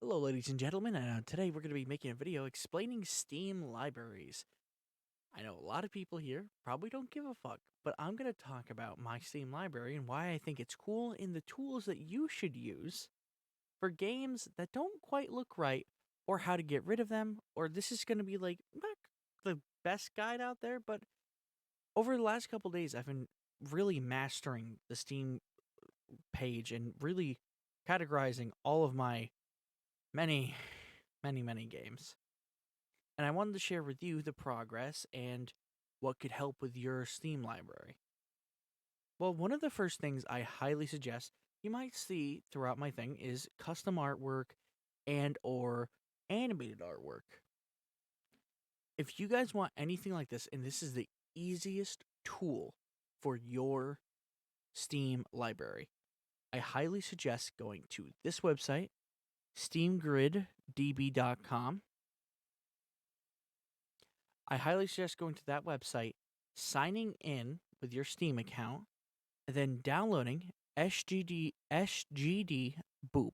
Hello, ladies and gentlemen, and today we're going to be making a video explaining Steam libraries. I know a lot of people here probably don't give a fuck, but I'm going to talk about my Steam library and why I think it's cool and the tools that you should use for games that don't quite look right, or how to get rid of them, or this is going to be like not the best guide out there, but over the last couple days, I've been really mastering the Steam page and really categorizing all of my many, many games. And I wanted to share with you the progress and what could help with your Steam library. Well, one of the first things I highly suggest you might see throughout my thing is custom artwork and or animated artwork. If you guys want anything like this, and this is the easiest tool for your Steam library, I highly suggest going to this website, steamgriddb.com. I highly suggest going to that website, signing in with your Steam account, and then downloading SGD Boop.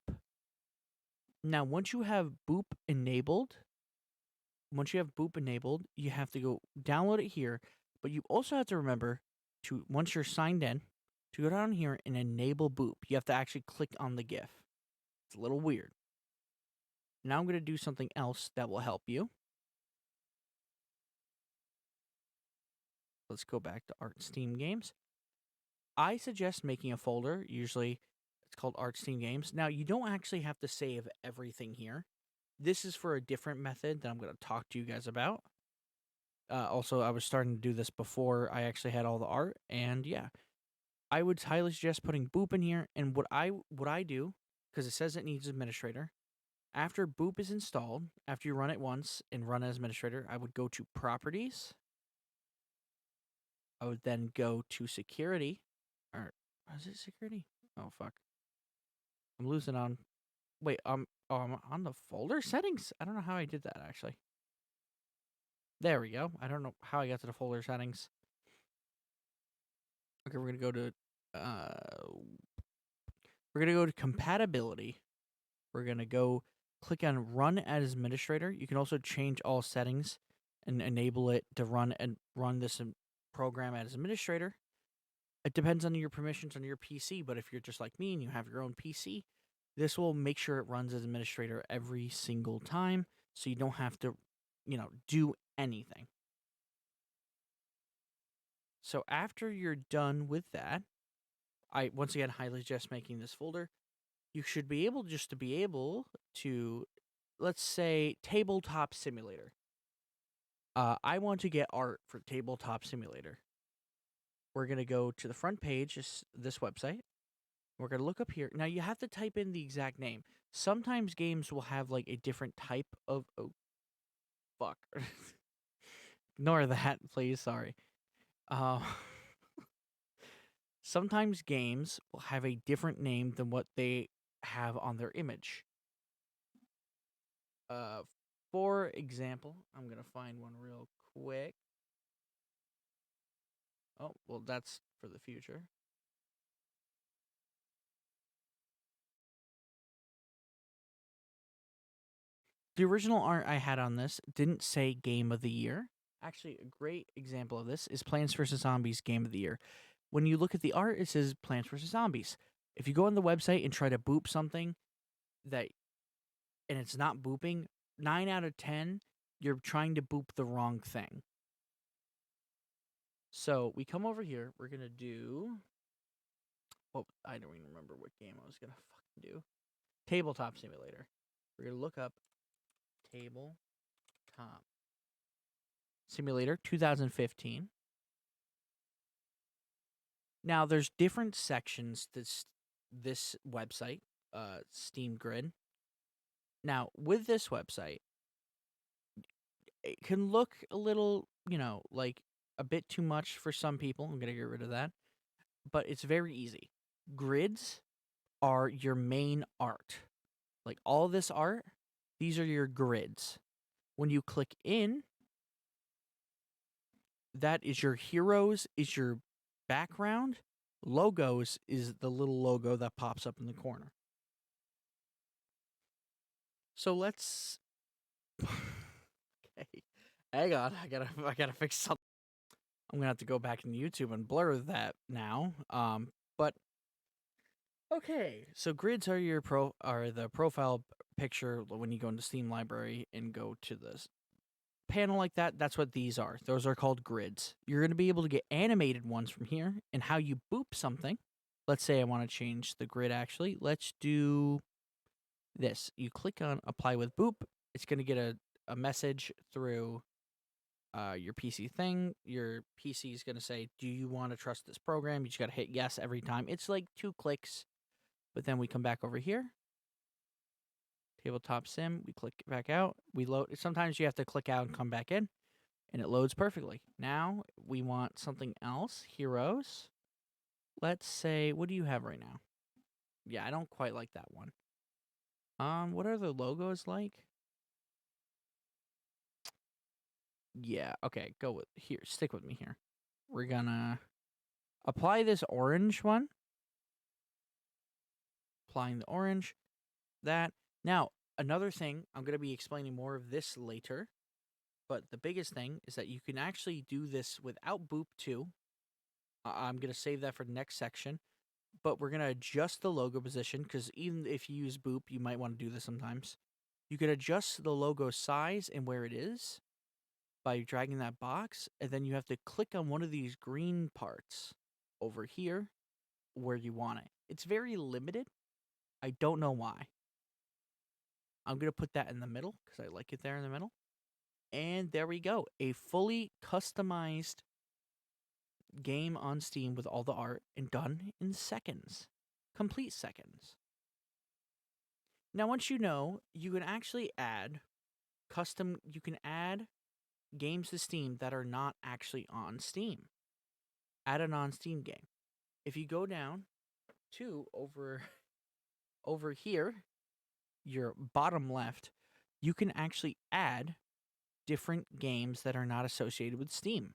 Now, once you have Boop enabled, you have to go download it here, but you also have to remember to, once you're signed in, to go down here and enable Boop. You have to actually click on the GIF. It's a little weird. Now I'm going to do something else that will help you. Let's go back to Art Steam Games. I suggest making a folder. Usually it's called Art Steam Games. Now, you don't actually have to save everything here. This is for a different method that I'm going to talk to you guys about. Also, I was starting to do this before I actually had all the art. And yeah, I would highly suggest putting Boop in here. And what I do, because it says it needs administrator, after Boop is installed, after you run it once and run as administrator, I would go to Properties. I would then go to Security. Or is it Security? Oh, fuck. I'm losing on. Wait, I'm on the folder settings. I don't know how I did that actually. There we go. I don't know how I got to the folder settings. Okay, uh we're gonna go to compatibility. We're gonna go click on run as administrator. You can also change all settings and enable it to run this program as administrator. It depends on your permissions on your PC, but if you're just like me and you have your own PC, this will make sure it runs as administrator every single time, so you don't have to, do anything. So after you're done with that, I once again highly suggest making this folder. You should be able to, let's say, Tabletop Simulator. I want to get art for Tabletop Simulator. We're going to go to the front page, this website. We're going to look up here. Now, you have to type in the exact name. Sometimes games will have like a different type of. Oh, fuck. Ignore that, please. Sorry. Uh, sometimes games will have a different name than what they have on their image. Uh, for example, I'm going to find one real quick. Oh, well, that's for the future. The original art I had on this didn't say Game of the Year. Actually, a great example of this is Plants vs. Zombies Game of the Year. When you look at the art, it says Plants vs. Zombies. If you go on the website and try to boop something that and it's not booping, 9 out of 10, you're trying to boop the wrong thing. So we come over here. We're going to do. Oh, I don't even remember what game I was going to fucking do. Tabletop Simulator. We're going to look up Tabletop Simulator 2015. Now, there's different sections to this website, Steam Grid. Now, with this website, it can look a little, like a bit too much for some people. I'm going to get rid of that. But it's very easy. Grids are your main art. Like all this art, these are your grids. When you click in, that is your heroes, is your background. Logos is the little logo that pops up in the corner. So let's. Okay, hang on. I gotta fix something. I'm gonna have to go back in YouTube and blur that now. But okay. So grids are the profile picture when you go into Steam Library and go to this panel like that. That's what these are. Those are called grids. You're gonna be able to get animated ones from here, and how you boop something. Let's say I want to change the grid. Actually, let's do this. You click on apply with boop. It's gonna get a message through your PC thing. Your PC is going to say, do you want to trust this program? You just got to hit yes every time. It's like 2 clicks, but then we come back over here. Tabletop sim, we click back out. We load. Sometimes you have to click out and come back in, and it loads perfectly. Now we want something else. Heroes. Let's say, what do you have right now? Yeah, I don't quite like that one. What are the logos like? Yeah, okay, go with here. Stick with me here. We're gonna apply this orange one. Applying the orange. That. Now, another thing, I'm going to be explaining more of this later, but the biggest thing is that you can actually do this without boop too. I'm going to save that for the next section, but we're going to adjust the logo position because even if you use boop, you might want to do this sometimes. You can adjust the logo size and where it is by dragging that box, and then you have to click on one of these green parts over here where you want it. It's very limited. I don't know why. I'm going to put that in the middle because I like it there in the middle. And there we go. A fully customized game on Steam with all the art and done in seconds. Complete seconds. Now, once you know, you can actually add you can add games to Steam that are not actually on Steam. Add a non-Steam game. If you go down to over here, your bottom left, you can actually add different games that are not associated with Steam.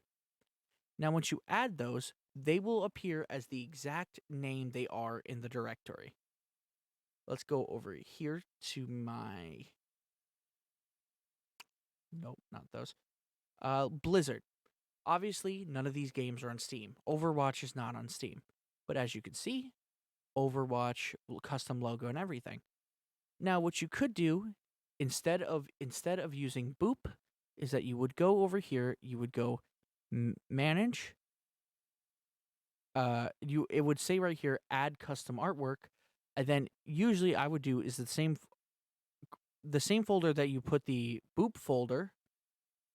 Now, once you add those, they will appear as the exact name they are in the directory. Let's go over here to my... Nope, not those. Blizzard. Obviously, none of these games are on Steam. Overwatch is not on Steam. But as you can see, Overwatch, custom logo and everything. Now, what you could do instead of using Boop is that you would go over here, you would go manage. It would say right here add custom artwork, and then usually I would do is the same folder that you put the Boop folder,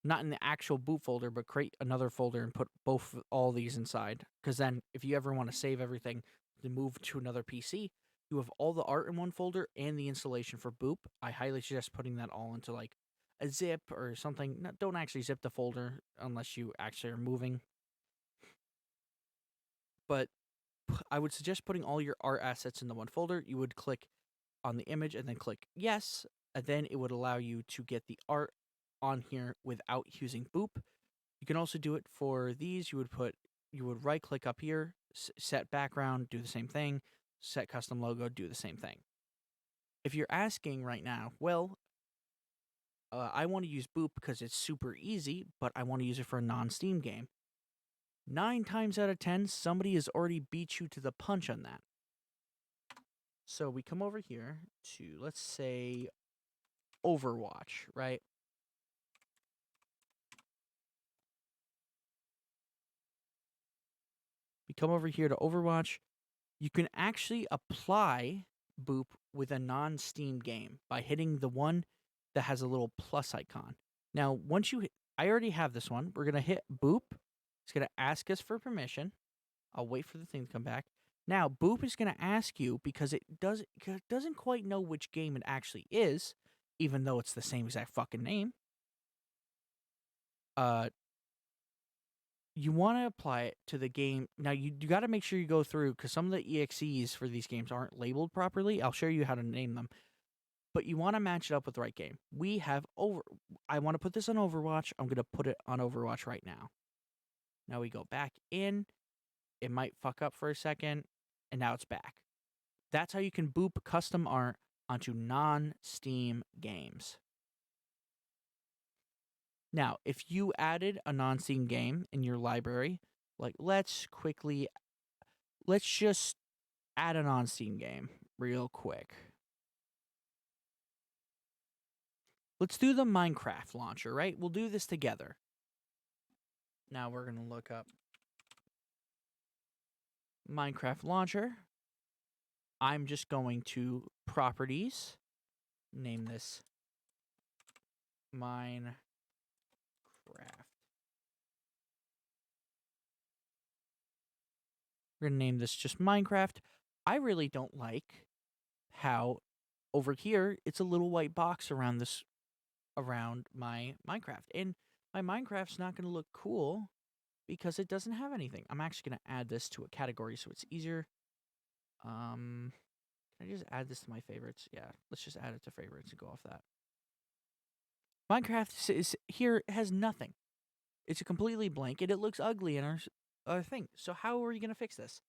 not in the actual Boop folder, but create another folder and put all these inside. Because then if you ever want to save everything to move to another PC, you have all the art in one folder and the installation for Boop. I highly suggest putting that all into like a zip or something. No, don't actually zip the folder unless you actually are moving. But I would suggest putting all your art assets in the one folder. You would click on the image and then click yes, and then it would allow you to get the art on here without using Boop. You can also do it for these. You would right click up here, set background, do the same thing, set custom logo, do the same thing. If you're asking right now, well, I want to use Boop because it's super easy, but I want to use it for a non-Steam game. 9 times out of 10, somebody has already beat you to the punch on that. So we come over here to, let's say, Overwatch, right? We come over here to Overwatch. You can actually apply Boop with a non-Steam game by hitting the one that has a little plus icon. Now, once you hit, I already have this one. We're going to hit Boop. It's going to ask us for permission. I'll wait for the thing to come back. Now, Boop is going to ask you because it doesn't quite know which game it actually is, even though it's the same exact fucking name. You want to apply it to the game. Now, you got to make sure you go through because some of the EXEs for these games aren't labeled properly. I'll show you how to name them. But you want to match it up with the right game. I want to put this on Overwatch. I'm going to put it on Overwatch right now. Now we go back in. It might fuck up for a second, and now it's back. That's how you can boop custom art onto non-Steam games. Now, if you added a non-Steam game in your library, like let's just add a non-Steam game real quick. Let's do the Minecraft launcher, right? We'll do this together. Now we're going to look up Minecraft launcher. I'm just going to properties, name this Minecraft. We're going to name this just Minecraft. I really don't like how over here it's a little white box around my Minecraft. And my Minecraft's not going to look cool because it doesn't have anything. I'm actually going to add this to a category so it's easier. Can I just add this to my favorites? Yeah, let's just add it to favorites and go off that. Minecraft is here has nothing. It's a completely blank and it looks ugly in our thing. So how are you going to fix this?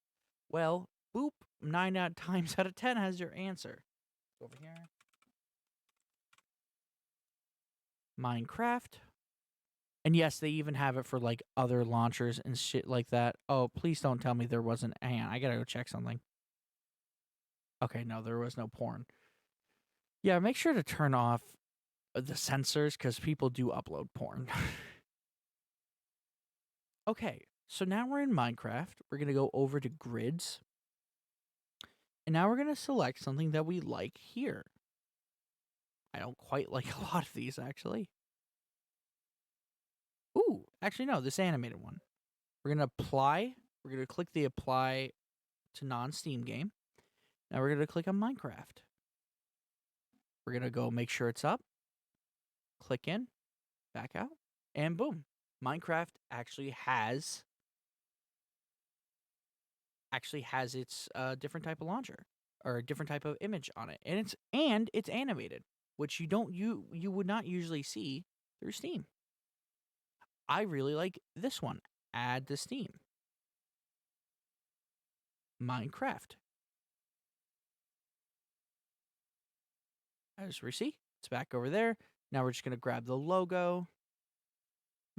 Well, boop, 9 times out of 10 has your answer. Go over here. Minecraft. And yes, they even have it for like other launchers and shit like that. Oh, please don't tell me there wasn't. Hang on, I gotta go check something. Okay, no, there was no porn. Yeah, make sure to turn off the censors because people do upload porn. Okay, so now we're in Minecraft. We're gonna go over to grids. And now we're gonna select something that we like here. I don't quite like a lot of these actually. Ooh, actually no, this animated one. We're gonna apply. We're gonna click the apply to non-Steam game. Now we're gonna click on Minecraft. We're gonna go make sure it's up. Click in, back out, and boom. Minecraft actually has its different type of launcher or a different type of image on it, and it's animated, which you would not usually see through Steam. I really like this one. Add to Steam. Minecraft. As we see, it's back over there. Now we're just gonna grab the logo.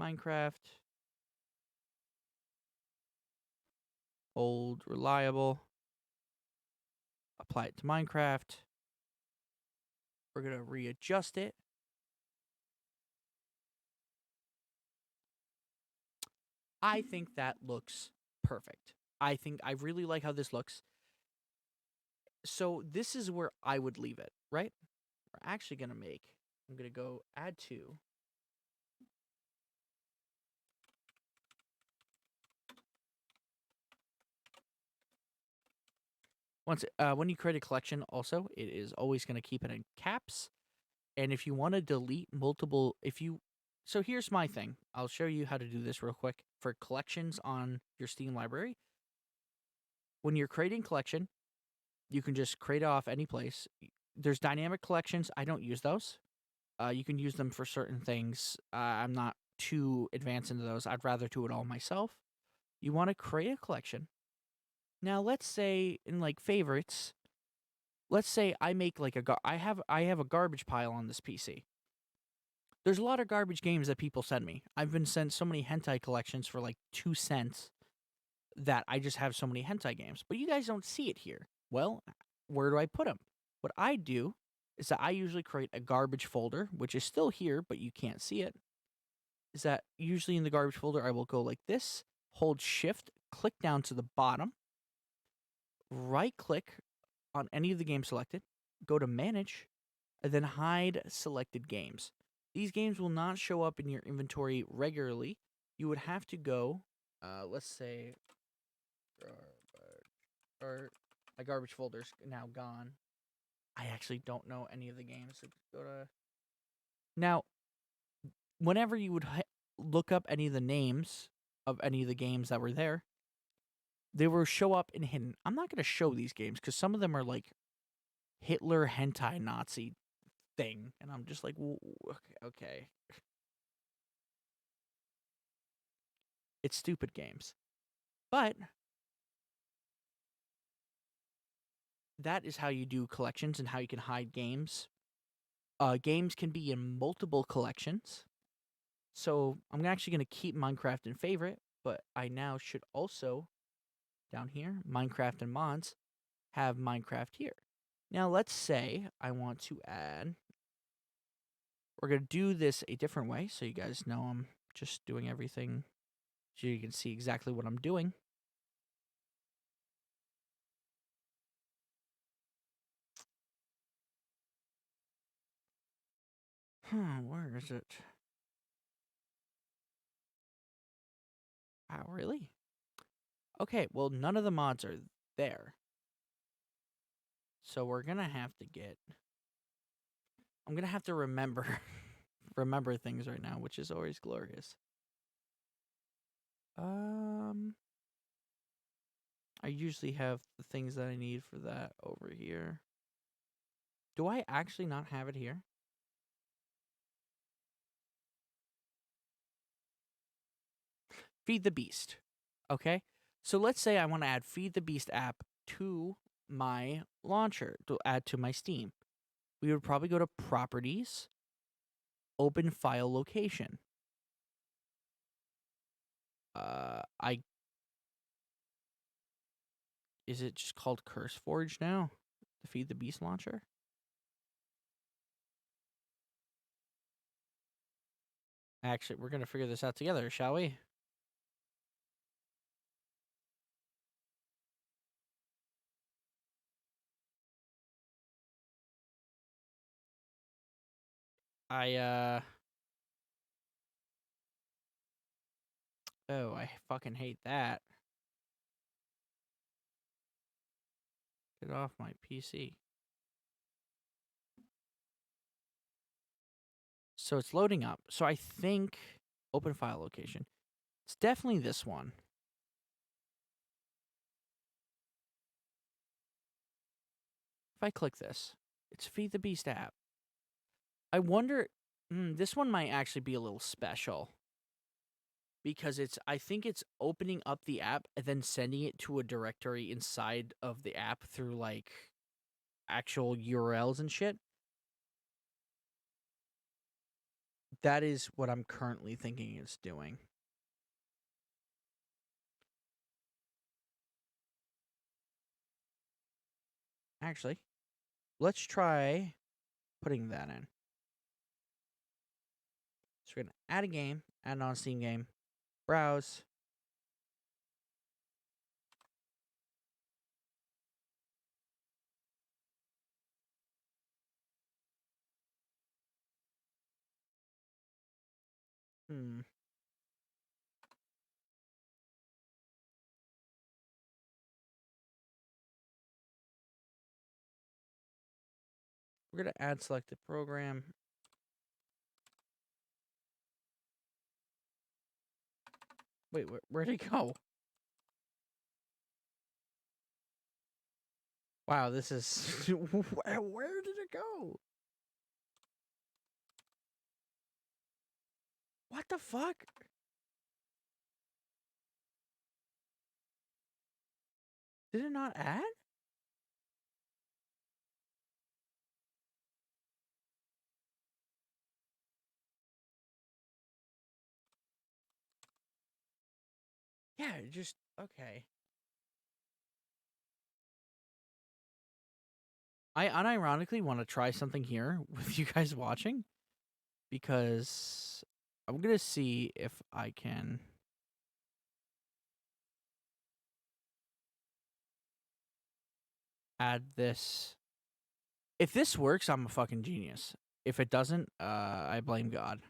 Minecraft. Old, reliable. Apply it to Minecraft. We're going to readjust it. I think that looks perfect. I really like how this looks. So this is where I would leave it, right? We're actually going to I'm going to go add to. When you create a collection, also, it is always going to keep it in caps. And if you want to delete multiple, so here's my thing. I'll show you how to do this real quick for collections on your Steam library. When you're creating collection, you can just create it off any place. There's dynamic collections. I don't use those. You can use them for certain things. I'm not too advanced into those. I'd rather do it all myself. You want to create a collection. Now, let's say in like favorites, let's say I make like I have a garbage pile on this PC. There's a lot of garbage games that people send me. I've been sent so many hentai collections for like 2 cents that I just have so many hentai games. But you guys don't see it here. Well, where do I put them? What I do is that I usually create a garbage folder, which is still here, but you can't see it. Is that usually in the garbage folder, I will go like this, hold shift, click down to the bottom, right click on any of the games selected, go to manage, and then hide selected games. These games will not show up in your inventory regularly. You would have to go, let's say, my garbage folder's now gone. I actually don't know any of the games. So go to now. Whenever you would look up any of the names of any of the games that were there, they will show up in hidden. I'm not going to show these games because some of them are like Hitler hentai Nazi thing, and I'm just like, okay. It's stupid games. But that is how you do collections and how you can hide games. Games can be in multiple collections. So I'm actually going to keep Minecraft in favorite, but I now should also, down here, Minecraft and mods, have Minecraft here. Now let's say I want to add, we're going to do this a different way so you guys know I'm just doing everything so you can see exactly what I'm doing. Where is it? Wow, really? Okay, well, none of the mods are there. So we're going to have to get, I'm going to have to remember, remember things right now, which is always glorious. I usually have the things that I need for that over here. Do I actually not have it here? Feed the Beast. Okay. So let's say I want to add Feed the Beast app to my launcher, to add to my Steam. We would probably go to Properties, Open File Location. I Is it just called CurseForge now? The Feed the Beast launcher? Actually, we're gonna figure this out together, shall we? I Oh, I fucking hate that. Get off my PC. So it's loading up. So I think open file location. It's definitely this one. If I click this, it's Feed the Beast app. I wonder, this one might actually be a little special because I think it's opening up the app and then sending it to a directory inside of the app through like actual URLs and shit. That is what I'm currently thinking it's doing. Actually, let's try putting that in. So we're going to add a game, add an on Steam game, browse. Hmm. We're going to add selected program. Wait, where'd it go? Wow, this is... where did it go? What the fuck? Did it not add? Yeah, it just... Okay. I unironically want to try something here with you guys watching because I'm going to see if I can add this. If this works, I'm a fucking genius. If it doesn't, I blame God.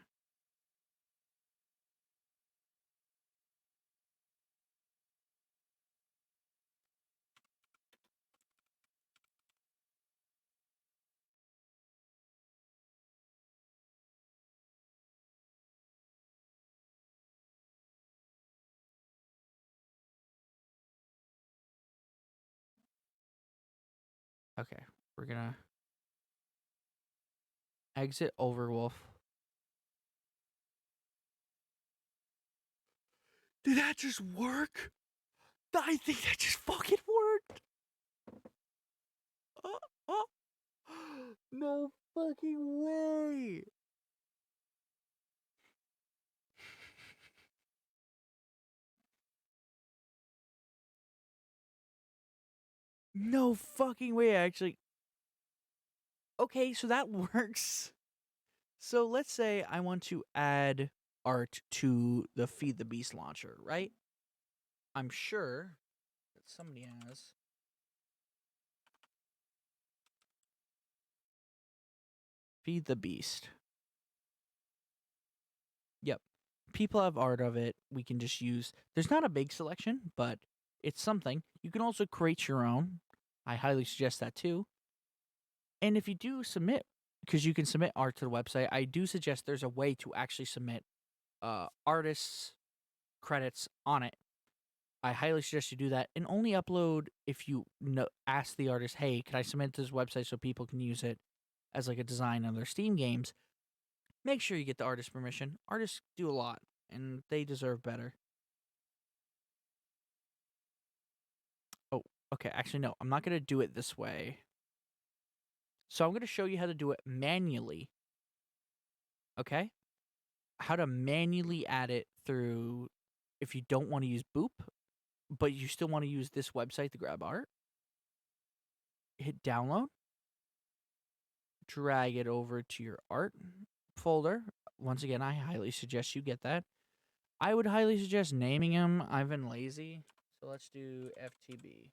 Okay, we're gonna exit Overwolf. Did that just work? I think that just fucking worked. No fucking way! No fucking way, actually. Okay, so that works. So let's say I want to add art to the Feed the Beast launcher, right? I'm sure that somebody has Feed the Beast. Yep. People have art of it. We can just use. There's not a big selection, but it's something. You can also create your own. I highly suggest that too. And if you do submit, because you can submit art to the website, I do suggest there's a way to actually submit artists' credits on it. I highly suggest you do that and only upload if you ask the artist, hey, can I submit to this website so people can use it as like a design on their Steam games? Make sure you get the artist permission. Artists do a lot and they deserve better. Oh, okay. Actually, no, I'm not going to do it this way. So I'm going to show you how to do it manually. Okay? How to manually add it through if you don't want to use Boop, but you still want to use this website to grab art. Hit download, drag it over to your art folder. Once again, I highly suggest you get that. I would highly suggest naming them. I've been lazy. So let's do FTB.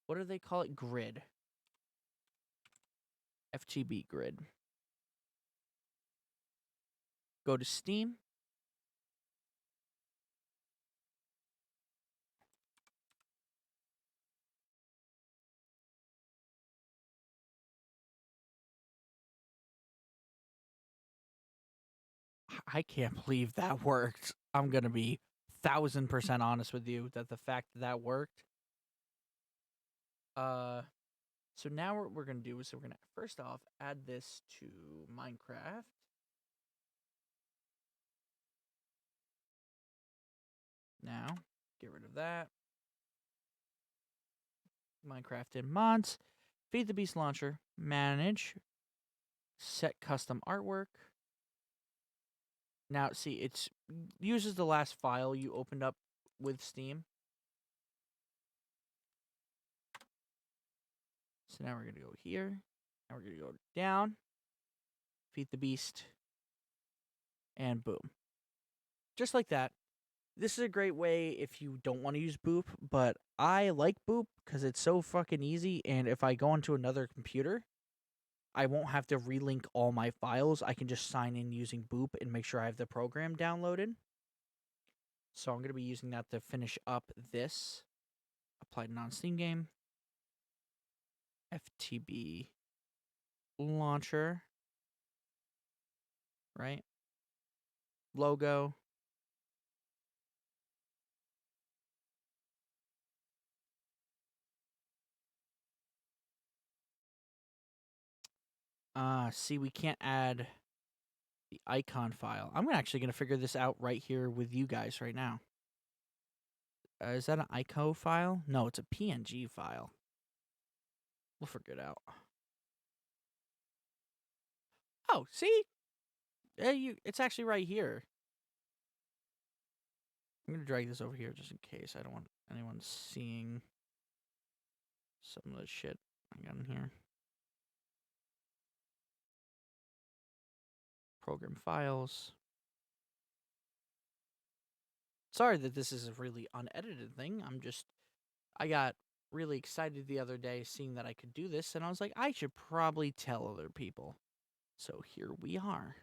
What do they call it? Grid. FTB grid. Go to Steam. I can't believe that worked. I'm going to be 1000% honest with you that the fact that that worked. So now what we're going to do is we're going to first off add this to Minecraft. Now, get rid of that. Minecraft in mods. Feed the Beast launcher. Manage. Set custom artwork. Now, see, it's uses the last file you opened up with Steam. So now we're going to go here. Now we're going to go down. Feed the Beast. And boom. Just like that. This is a great way if you don't want to use Boop, but I like Boop because it's so fucking easy. And if I go onto another computer, I won't have to relink all my files. I can just sign in using Boop and make sure I have the program downloaded. So I'm going to be using that to finish up this. Applied non-Steam game. FTB launcher. Right? Logo. See, we can't add the icon file. I'm actually going to figure this out right here with you guys right now. Is that an ICO file? No, it's a PNG file. We'll figure it out. Oh, see? It's actually right here. I'm going to drag this over here just in case. I don't want anyone seeing some of the shit I got in here. Program files. Sorry that this is a really unedited thing. I got really excited the other day seeing that I could do this, and I was like, I should probably tell other people. So here we are.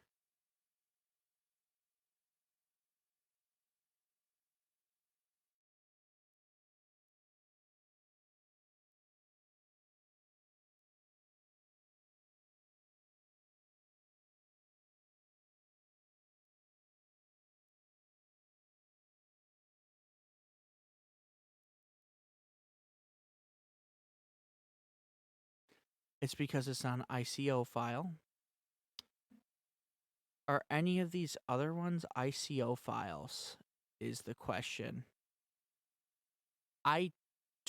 It's because it's not an ICO file. Are any of these other ones ICO files? Is the question. I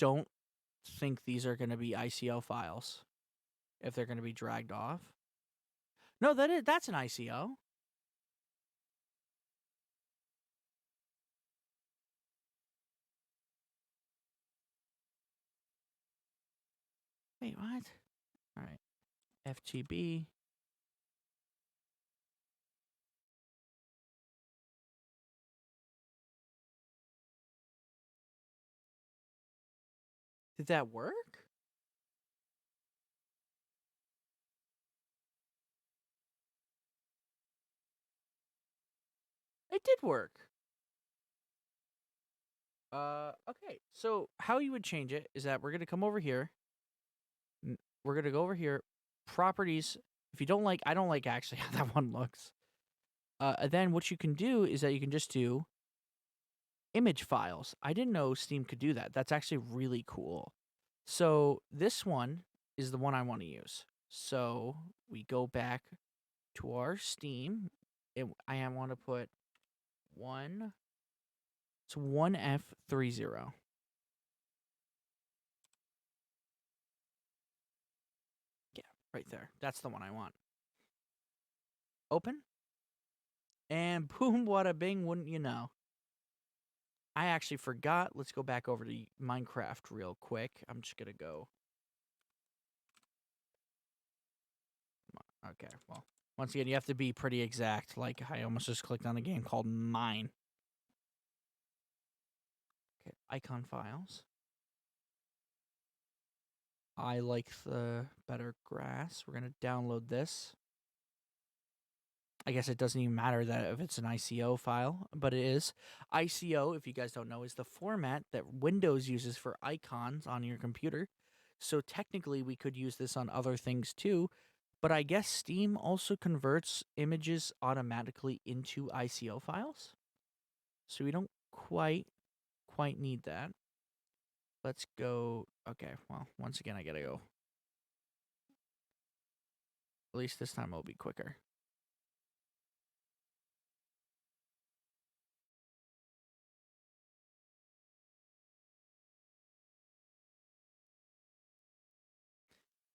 don't think these are going to be ICO files if they're going to be dragged off. No, that's an ICO. Wait, what? All right. FTB. Did that work? It did work. Okay. So how you would change it is that we're gonna come over here. We're gonna go over here, properties. If you don't like, I don't like actually how that one looks. Then what you can do is that you can just do image files. I didn't know Steam could do that. That's actually really cool. So this one is the one I want to use. So we go back to our Steam. I want to put one. It's 1F30. Yeah, right there. That's the one I want. Open. And boom, wada bing, wouldn't you know? I actually forgot. Let's go back over to Minecraft real quick. I'm just going to go. Okay, well, once again, you have to be pretty exact. Like, I almost just clicked on a game called Mine. Okay, icon files. I like the better grass. We're going to download this. I guess it doesn't even matter that if it's an ICO file, but it is. ICO, if you guys don't know, is the format that Windows uses for icons on your computer. So technically, we could use this on other things too. But I guess Steam also converts images automatically into ICO files. So we don't quite need that. Let's go. Okay, well, once again, I gotta go. At least this time it'll be quicker.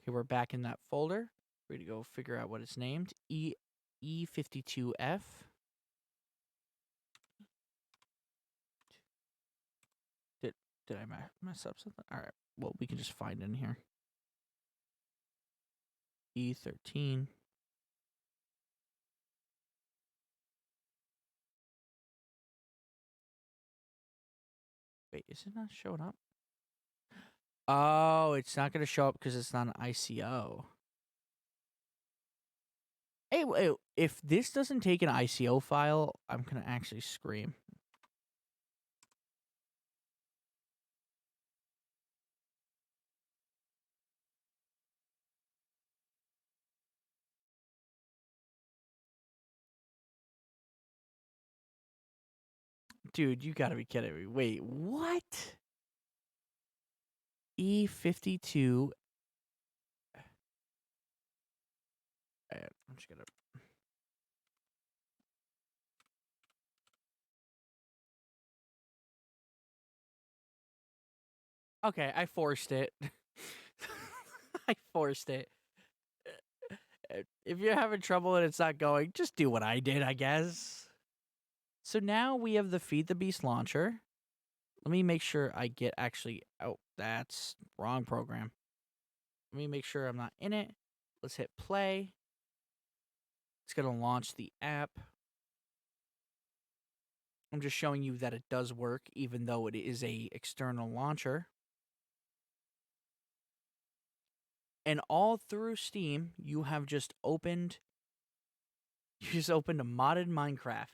Okay, we're back in that folder. We're gonna go figure out what it's named. E52F. Did I mess up something? All right. Well, we can just find in here. E13. Wait, is it not showing up? Oh, it's not gonna show up because it's not an ICO. Hey, wait, if this doesn't take an ICO file, I'm gonna actually scream. Dude, you gotta be kidding me. Wait, what? E52. I'm just gonna. Okay, I forced it. I forced it. If you're having trouble and it's not going, just do what I did, I guess. So now we have the Feed the Beast launcher. Let me make sure I get actually. Oh, that's wrong program. Let me make sure I'm not in it. Let's hit play. It's going to launch the app. I'm just showing you that it does work, even though it is a external launcher. And all through Steam, you have just opened. You just opened a modded Minecraft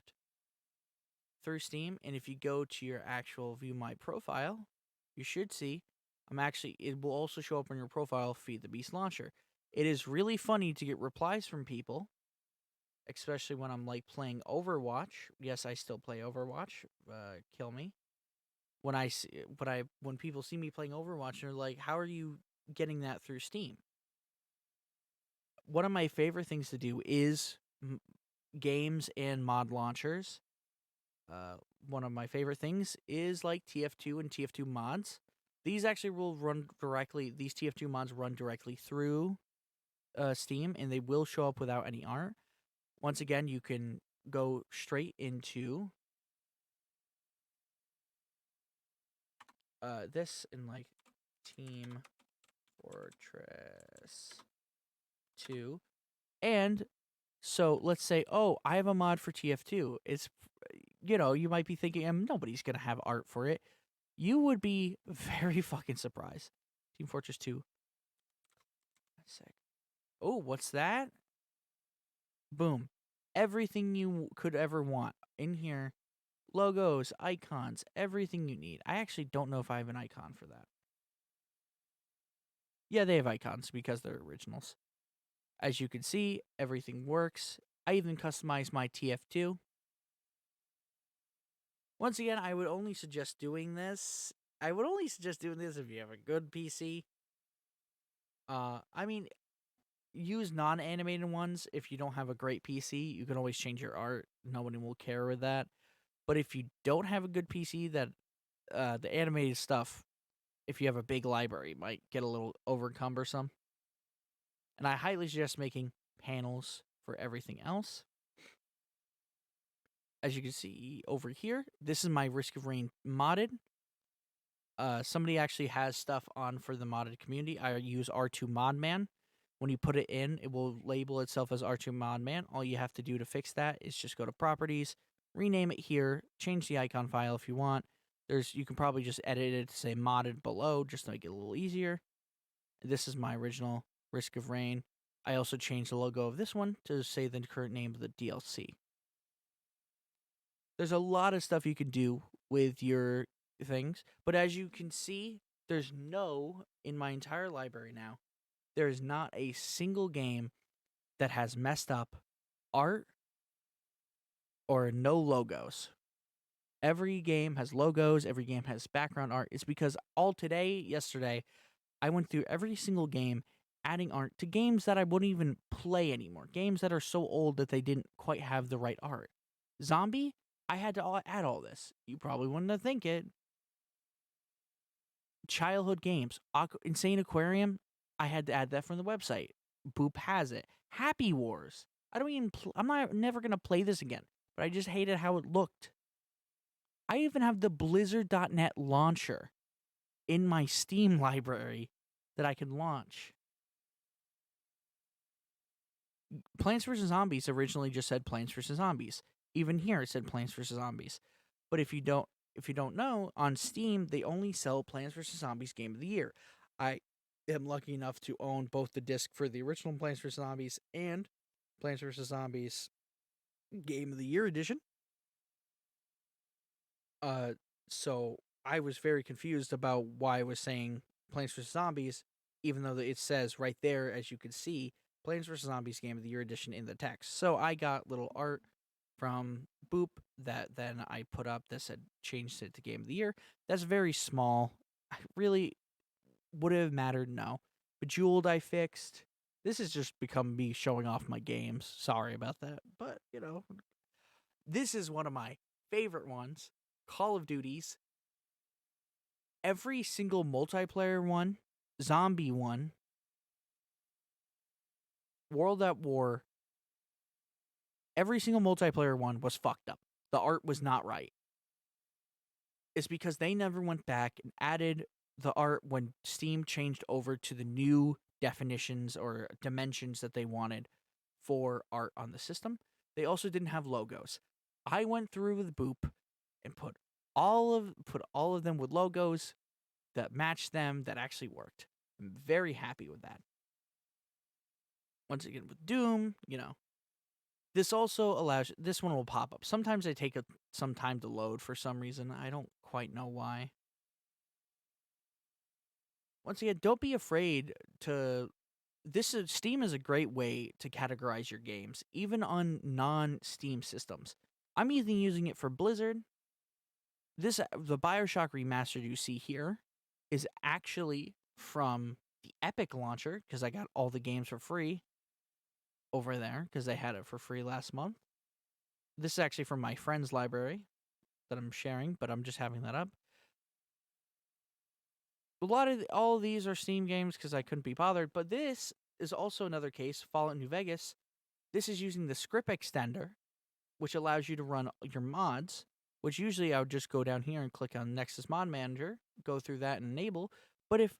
through Steam, and if you go to your actual view my profile, you should see it will also show up on your profile, Feed the Beast launcher. It is really funny to get replies from people, especially when I'm like playing Overwatch. Yes, I still play Overwatch. Kill me. When people see me playing Overwatch, they're like, "How are you getting that through Steam?" One of my favorite things to do is games and mod launchers. One of my favorite things is like TF2 and TF2 mods. These actually will run directly. These TF2 mods run directly through Steam, and they will show up without any art. Once again, you can go straight into this in like Team Fortress 2. And so let's say, oh, I have a mod for TF2. It's, you might be thinking, nobody's going to have art for it. You would be very fucking surprised. Team Fortress 2. Sick. Oh, what's that? Boom. Everything you could ever want in here. Logos, icons, everything you need. I actually don't know if I have an icon for that. Yeah, they have icons because they're originals. As you can see, everything works. I even customized my TF2. Once again, I would only suggest doing this. I would only suggest doing this if you have a good PC. I mean, use non-animated ones if you don't have a great PC. You can always change your art. Nobody will care with that. But if you don't have a good PC, that the animated stuff, if you have a big library, might get a little over cumbersome. And I highly suggest making panels for everything else. As you can see over here, this is my Risk of Rain modded. Somebody actually has stuff on for the modded community. I use R2 Modman. When you put it in, it will label itself as R2 Modman. All you have to do to fix that is just go to Properties, rename it here, change the icon file if you want. You can probably just edit it to say modded below just to make it a little easier. This is my original Risk of Rain. I also changed the logo of this one to say the current name of the DLC. There's a lot of stuff you can do with your things, but as you can see, in my entire library now, there is not a single game that has messed up art or no logos. Every game has logos, every game has background art. It's because yesterday, I went through every single game adding art to games that I wouldn't even play anymore. Games that are so old that they didn't quite have the right art. Zombie, I had to add all this. You probably wouldn't think it. Childhood games, Insane Aquarium, I had to add that from the website. Boop has it. Happy Wars. I don't even. Never gonna play this again. But I just hated how it looked. I even have the Blizzard.net launcher in my Steam library that I can launch. Plants vs. Zombies originally just said Plants vs. Zombies. Even here it said Plants vs. Zombies. But if you don't know, on Steam they only sell Plants vs. Zombies Game of the Year. I am lucky enough to own both the disc for the original Plants vs. Zombies and Plants vs. Zombies Game of the Year edition. So I was very confused about why I was saying Plants vs. Zombies, even though it says right there, as you can see, Plants vs. Zombies Game of the Year edition in the text. So I got little art from Boop that then I put up that said changed it to Game of the Year. That's very small. I really would it have mattered? No. Bejeweled I fixed. This has just become me showing off my games. Sorry about that. But, this is one of my favorite ones. Call of Duties. Every single multiplayer one, zombie one, World at War, every single multiplayer one was fucked up. The art was not right. It's because they never went back and added the art when Steam changed over to the new definitions or dimensions that they wanted for art on the system. They also didn't have logos. I went through with Boop and put all of them with logos that matched them that actually worked. I'm very happy with that. Once again with Doom, this also allows this one will pop up. Sometimes they take some time to load for some reason. I don't quite know why. Once again, don't be afraid to Steam is a great way to categorize your games, even on non-Steam systems. I'm even using it for Blizzard. The BioShock remastered you see here is actually from the Epic launcher because I got all the games for free over there because they had it for free last month. This is actually from my friend's library that I'm sharing, but I'm just having that up. A lot of all of these are Steam games because I couldn't be bothered, but this is also another case, Fallout New Vegas. This is using the script extender, which allows you to run your mods, which usually I would just go down here and click on Nexus Mod Manager, go through that and enable. But if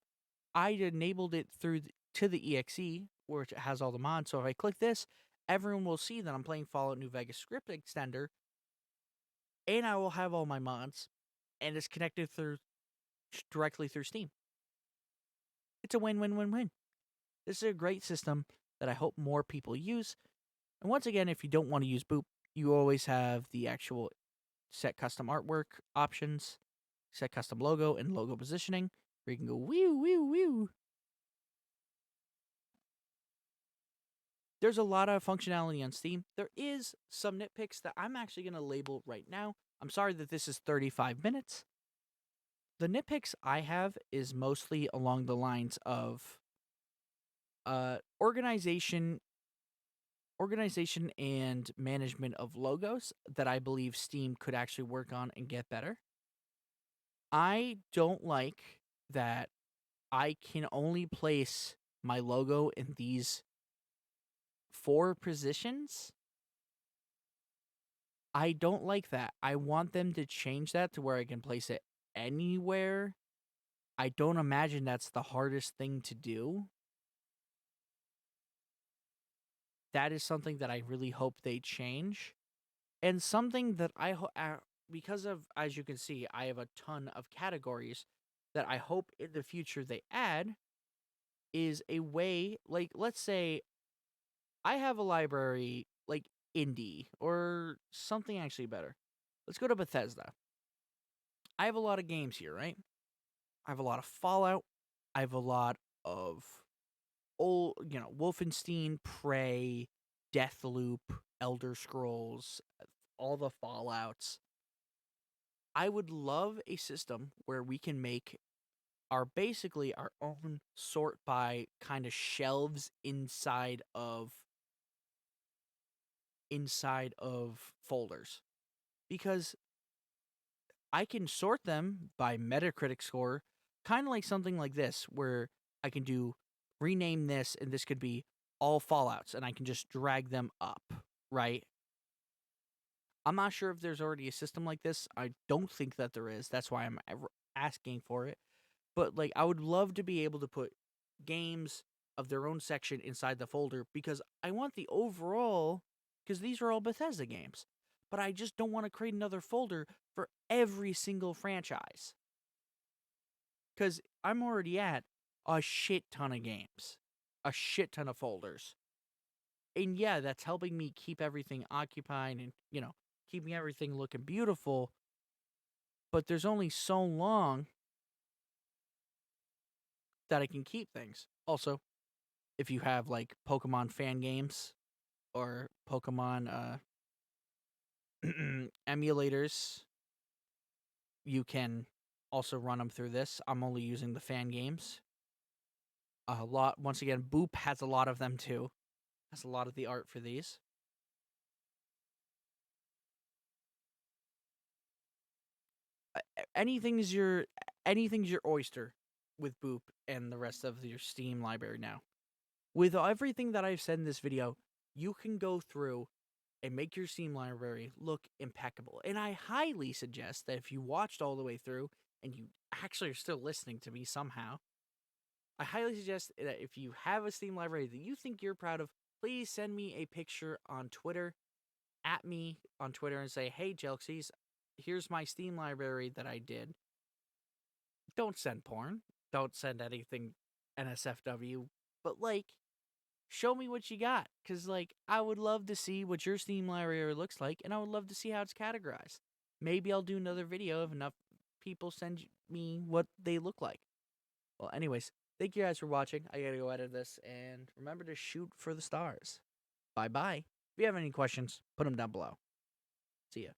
I enabled it to the exe, where it has all the mods, so if I click this, everyone will see that I'm playing Fallout New Vegas script extender, and I will have all my mods, and it's connected directly through Steam. It's a win-win-win-win. This is a great system that I hope more people use. And once again, if you don't want to use Boop, you always have the actual set custom artwork options, set custom logo, and logo positioning, where you can go whew, whew, whew. There's a lot of functionality on Steam. There is some nitpicks that I'm actually going to label right now. I'm sorry that this is 35 minutes. The nitpicks I have is mostly along the lines of organization and management of logos that I believe Steam could actually work on and get better. I don't like that I can only place my logo in these 4 positions. I don't like that. I want them to change that to where I can place it anywhere. I don't imagine that's the hardest thing to do. That is something that I really hope they change. And something that because of, as you can see, I have a ton of categories that I hope in the future they add is a way, like, let's say I have a library like indie or something actually better. Let's go to Bethesda. I have a lot of games here, right? I have a lot of Fallout. I have a lot of old, Wolfenstein, Prey, Deathloop, Elder Scrolls, all the Fallouts. I would love a system where we can make basically our own sort by kind of shelves inside of folders, because I can sort them by Metacritic score, kind of like something like this, where I can rename this, and this could be all Fallouts, and I can just drag them up, right? I'm not sure if there's already a system like this. I don't think that there is. That's why I'm asking for it. But like, I would love to be able to put games of their own section inside the folder, because I want the overall, because these are all Bethesda games. But I just don't want to create another folder for every single franchise, because I'm already at a shit ton of games, a shit ton of folders. And yeah, that's helping me keep everything occupied and, keeping everything looking beautiful. But there's only so long that I can keep things. Also, if you have like Pokemon fan games or Pokemon emulators, you can also run them through this. I'm only using the fan games. A lot. Once again, Boop has a lot of them too. Has a lot of the art for these. Anything's your oyster with Boop and the rest of your Steam library now. With everything that I've said in this video, you can go through and make your Steam library look impeccable. And I highly suggest that if you watched all the way through and you actually are still listening to me somehow, I highly suggest that if you have a Steam library that you think you're proud of, please send me a picture on Twitter, at me on Twitter, and say, hey, Jelxies, here's my Steam library that I did. Don't send porn. Don't send anything NSFW. But, like, show me what you got. Because, like, I would love to see what your Steam library looks like, and I would love to see how it's categorized. Maybe I'll do another video if enough people send me what they look like. Well, anyways, thank you guys for watching. I gotta go edit this, and remember to shoot for the stars. Bye-bye. If you have any questions, put them down below. See ya.